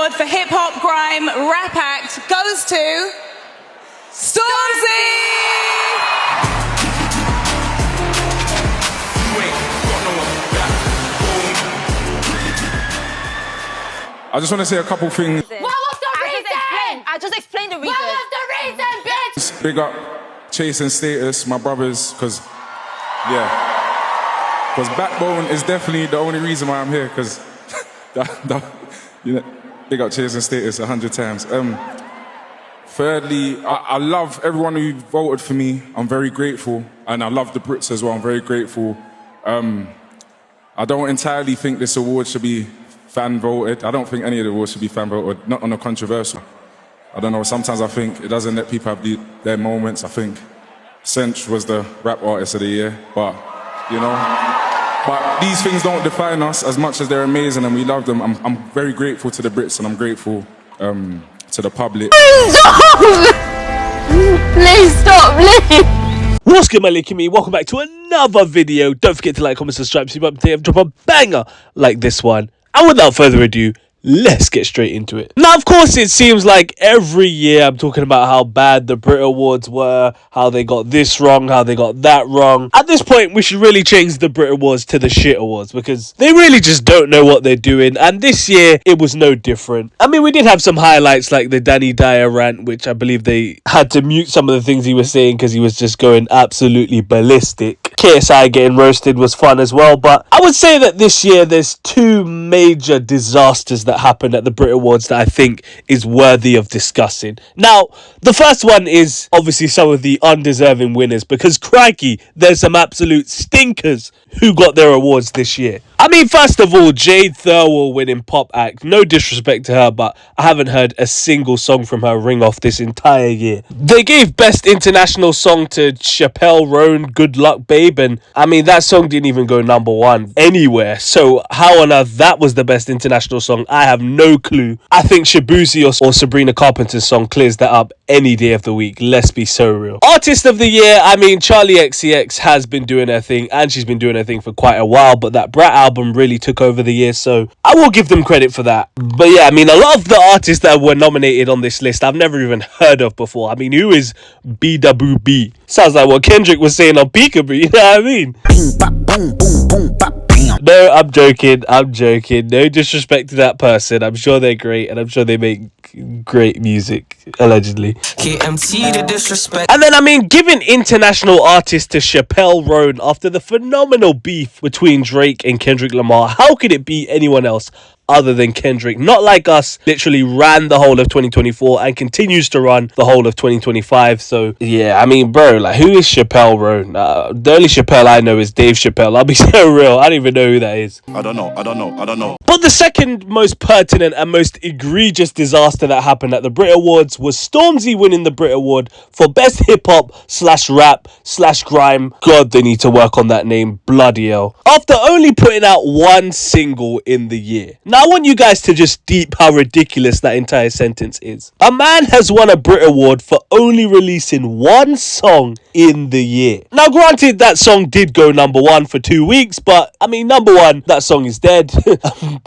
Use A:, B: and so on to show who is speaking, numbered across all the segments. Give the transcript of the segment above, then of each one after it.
A: Award for Hip Hop Grime Rap Act goes to Stormzy!
B: I just want to say a couple things.
C: What was the reason? I just explained the reason. What was the reason, bitch?
B: Big up Chase and Status, my brothers, because Backbone is definitely the only reason why I'm here, because big up Chase and Status 100 times. Thirdly, I love everyone who voted for me. I'm very grateful, and I love the Brits as well. I'm very grateful. I don't entirely think this award should be fan voted. I don't think any of the awards should be fan voted, not on a controversial. I don't know, sometimes I think it doesn't let people have their moments. I think Cinch was the rap artist of the year, but these things don't define us as much as they're amazing and we love them. I'm very grateful to the Brits and I'm grateful to the public.
C: Please stop, please.
D: What's good, my LiTTyENT? Welcome back to another video. Don't forget to like, comment, subscribe, drop a banger like this one. And without further ado, let's get straight into it. Now, of course, it seems like every year I'm talking about how bad the Brit Awards were, how they got this wrong, how they got that wrong. At this point, we should really change the Brit Awards to the Shit Awards because they really just don't know what they're doing. And this year, it was no different. I mean, we did have some highlights like the Danny Dyer rant, which I believe they had to mute some of the things he was saying because he was just going absolutely ballistic. KSI getting roasted was fun as well, but I would say that this year there's two major disasters that happened at the Brit Awards that I think is worthy of discussing. Now, the first one is obviously some of the undeserving winners because crikey, there's some absolute stinkers who got their awards this year. I mean, first of all, Jade Thirlwell winning Pop Act. No disrespect to her, but I haven't heard a single song from her ring off this entire year. They gave Best International Song to Chappelle Roan, Good Luck Babe, and I mean, that song didn't even go #1 anywhere. So how on earth that was the Best International Song, I have no clue. I think Shabuzi or Sabrina Carpenter's song clears that up any day of the week. Let's be so real. Artist of the Year, I mean, Charlie XCX has been doing her thing, and she's been doing her thing for quite a while, but that Brat album really took over the year, so I will give them credit for that. But yeah, I mean, a lot of the artists that were nominated on this list I've never even heard of before. I mean, who is BWB? Sounds like what Kendrick was saying on Peekaboo, you know what I mean? No, I'm joking. No disrespect to that person. I'm sure they're great, and I'm sure they make great music, allegedly.
E: KMT the disrespect.
D: And then, I mean, giving international artist to Chappelle Roan after the phenomenal beef between Drake and Kendrick Lamar. How could it be anyone else other than Kendrick? Not like us, literally ran the whole of 2024 and continues to run the whole of 2025. So yeah, I mean, bro, like, who is Chappelle Roan? The only Chappelle I know is Dave Chappelle. I'll be so real, I don't even know who that is.
B: I don't know.
D: But the second most pertinent and most egregious disaster that happened at the Brit Awards was Stormzy winning the Brit Award for Best Hip Hop / Rap / Grime. God, they need to work on that name, bloody hell. After only putting out one single in the year. Now, I want you guys to just deep how ridiculous that entire sentence is. A man has won a Brit Award for only releasing one song in the year. Now, granted, that song did go #1 for 2 weeks, but I mean, #1, that song is dead.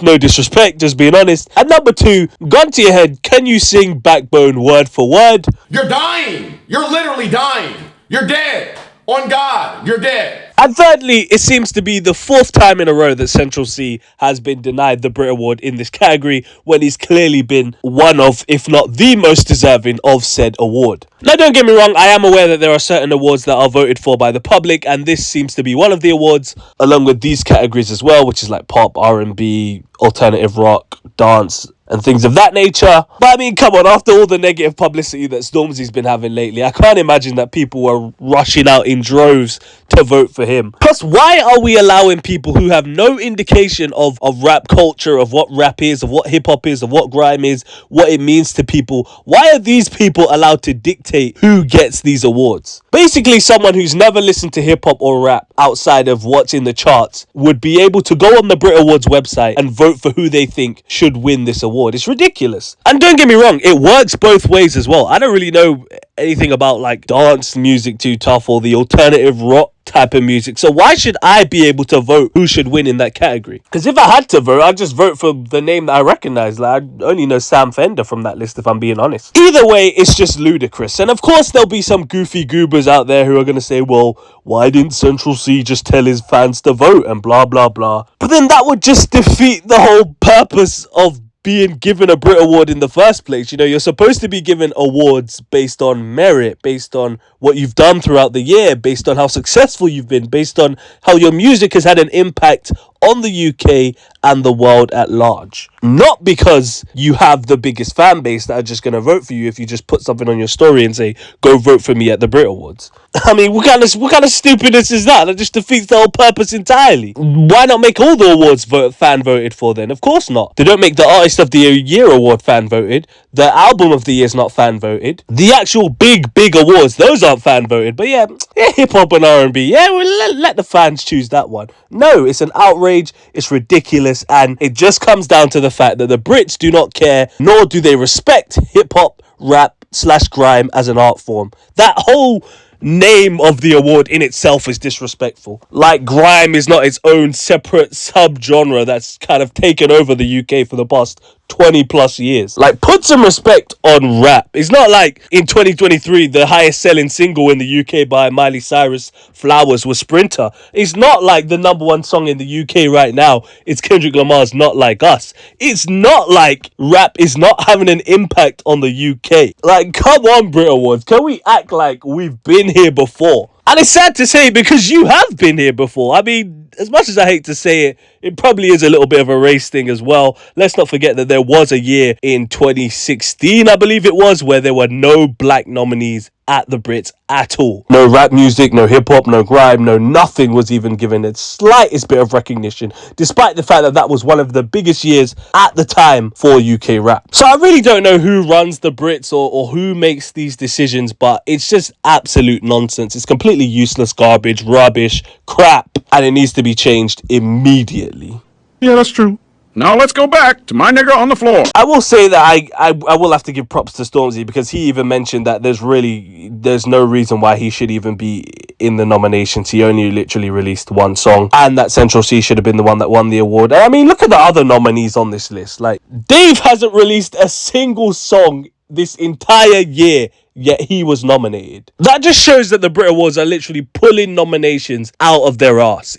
D: No disrespect, just being honest. And #2, gun to your head, can you sing Backbone word for word?
F: You're dying. You're literally dying. You're dead. On God, you're dead.
D: And thirdly, it seems to be the 4th time in a row that Central C has been denied the Brit Award in this category when he's clearly been one of, if not the most deserving of said award. Now, don't get me wrong, I am aware that there are certain awards that are voted for by the public, and this seems to be one of the awards, along with these categories as well, which is like pop, R&B, alternative rock, dance, and things of that nature. But I mean, come on, after all the negative publicity that Stormzy's been having lately, I can't imagine that people were rushing out in droves to vote for him. Plus, why are we allowing people who have no indication of rap culture, of what rap is, of what hip-hop is, of what grime is, what it means to people, why are these people allowed to dictate who gets these awards? Basically, someone who's never listened to hip-hop or rap outside of what's in the charts would be able to go on the Brit Awards website and vote for who they think should win this award. award. It's ridiculous. And don't get me wrong, it works both ways as well. I don't really know anything about like dance music too tough or the alternative rock type of music, so why should I be able to vote who should win in that category? Because if I had to vote, I'd just vote for the name that I recognize. Like, I only know Sam Fender from that list, if I'm being honest. Either way, it's just ludicrous. And of course there'll be some goofy goobers out there who are going to say, well, why didn't Central C just tell his fans to vote and blah blah blah? But then that would just defeat the whole purpose of being given a Brit Award in the first place. You know, you're supposed to be given awards based on merit, based on what you've done throughout the year, based on how successful you've been, based on how your music has had an impact on the UK and the world at large. Not because you have the biggest fan base that are just going to vote for you if you just put something on your story and say, go vote for me at the Brit Awards. I mean, what kind of stupidness is that? That just defeats the whole purpose entirely. Why not make all the awards fan voted for then? Of course not. They don't make the Artist of the Year award fan voted. The Album of the Year is not fan voted. The actual big awards, those aren't fan voted. But yeah, hip hop and R&B, yeah, well, let the fans choose that one. No, it's an outrage. It's ridiculous, and it just comes down to the fact that the Brits do not care, nor do they respect hip hop, rap / grime as an art form. That whole name of the award in itself is disrespectful. Like, grime is not its own separate subgenre that's kind of taken over the UK for the past 20 plus years. Like, put some respect on rap. It's not like in 2023 the highest selling single in the UK by Miley Cyrus, Flowers, was Sprinter. It's not like the #1 song in the UK right now it's Kendrick Lamar's Not Like Us. It's not like rap is not having an impact on the UK. Like, come on, Brit Awards, can we act like we've been here before? And it's sad to say because you have been here before. I mean, as much as I hate to say it, it probably is a little bit of a race thing as well. Let's not forget that there was a year in 2016, I believe it was, where there were no black nominees at the Brits at all. No rap music, no hip hop, no grime, no nothing was even given the slightest bit of recognition, despite the fact that that was one of the biggest years at the time for UK rap. So I really don't know who runs the Brits or who makes these decisions, but it's just absolute nonsense. It's completely useless garbage, rubbish, crap, and it needs to be changed immediately.
G: Yeah, that's true. Now let's go back to my nigger on the floor.
D: I will say that I will have to give props to Stormzy, because he even mentioned that there's no reason why he should even be in the nominations. He only literally released one song, and that Central C should have been the one that won the award. I mean, look at the other nominees on this list. Like, Dave hasn't released a single song this entire year, yet he was nominated. That just shows that the Brit Awards are literally pulling nominations out of their ass.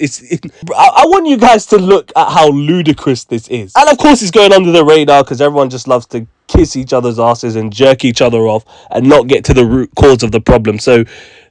D: I want you guys to look at how ludicrous this is. And of course it's going under the radar because everyone just loves to kiss each other's asses and jerk each other off and not get to the root cause of the problem. So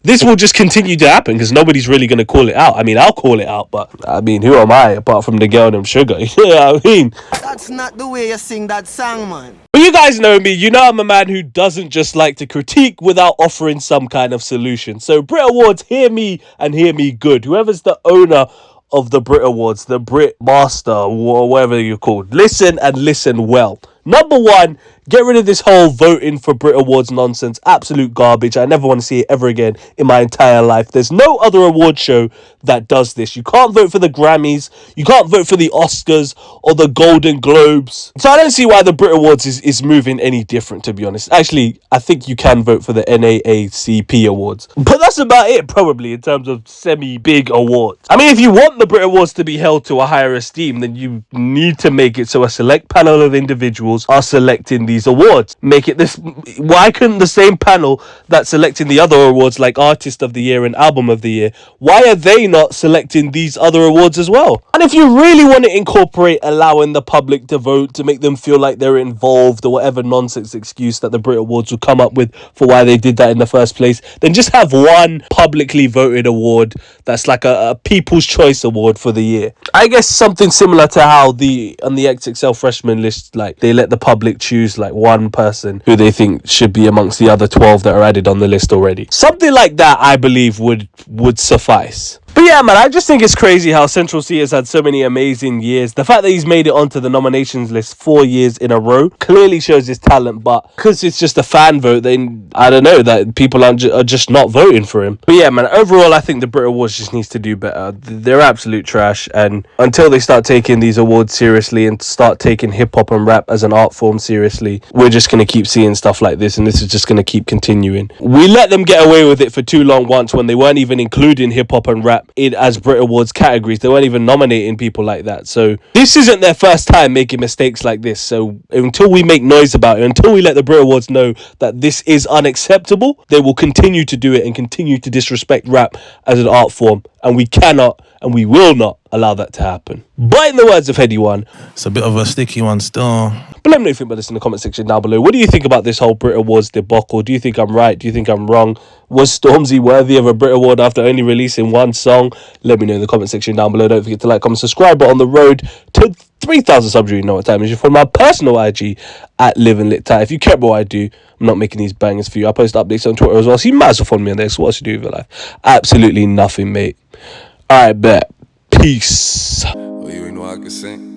D: this will just continue to happen because nobody's really going to call it out. I mean, I'll call it out, but I mean, who am I apart from the girl named Sugar? You know what I mean?
H: That's not the way you sing that song, man.
D: But you guys know me. You know I'm a man who doesn't just like to critique without offering some kind of solution. So Brit Awards, hear me and hear me good. Whoever's the owner of the Brit Awards, the Brit Master, or whatever you're called, listen and listen well. Number one, get rid of this whole voting for Brit Awards nonsense. Absolute garbage. I never want to see it ever again in my entire life. There's no other award show that does this. You can't vote for the Grammys. You can't vote for the Oscars or the Golden Globes. So I don't see why the Brit Awards is moving any different, to be honest. Actually, I think you can vote for the NAACP Awards. But that's about it, probably, in terms of semi-big awards. I mean, if you want the Brit Awards to be held to a higher esteem, then you need to make it so a select panel of individuals are selecting these awards. Make it this. Why couldn't the same panel that's selecting the other awards like Artist of the Year and Album of the Year, why are they not selecting these other awards as well? And if you really want to incorporate allowing the public to vote to make them feel like they're involved or whatever nonsense excuse that the Brit Awards will come up with for why they did that in the first place, then just have one publicly voted award that's like a People's Choice Award for the year. I guess something similar to how on the XXL freshman list, like they let the public choose like one person who they think should be amongst the other 12 that are added on the list already. Something like that, I believe, would suffice. But yeah, man, I just think it's crazy how Central C has had so many amazing years. The fact that he's made it onto the nominations list 4 years in a row clearly shows his talent, but because it's just a fan vote, then I don't know, that people are just not voting for him. But yeah, man, overall, I think the Brit Awards just needs to do better. They're absolute trash, and until they start taking these awards seriously and start taking hip-hop and rap as an art form seriously, we're just going to keep seeing stuff like this, and this is just going to keep continuing. We let them get away with it for too long once when they weren't even including hip-hop and rap as Brit Awards categories. They weren't even nominating people like that. So this isn't their first time making mistakes like this. So until we make noise about it, until we let the Brit Awards know that this is unacceptable, they will continue to do it and continue to disrespect rap as an art form. And we cannot and we will not allow that to happen. But in the words of Heady One,
I: it's a bit of a sticky one still.
D: But let me know what you think about this in the comment section down below. What do you think about this whole Brit Awards debacle? Do you think I'm right? Do you think I'm wrong? Was Stormzy worthy of a Brit Award after only releasing one song? Let me know in the comment section down below. Don't forget to like, comment, subscribe. But on the road to 3,000 subs, you know what time it is. You follow my personal IG at LiTTyENT. If you care about what I do, I'm not making these bangers for you. I post updates on Twitter as well, so you might as well follow me on there. So what else you do with your life? Absolutely nothing, mate. Alright, bet. Peace.
J: Oh, you ain't know I could sing.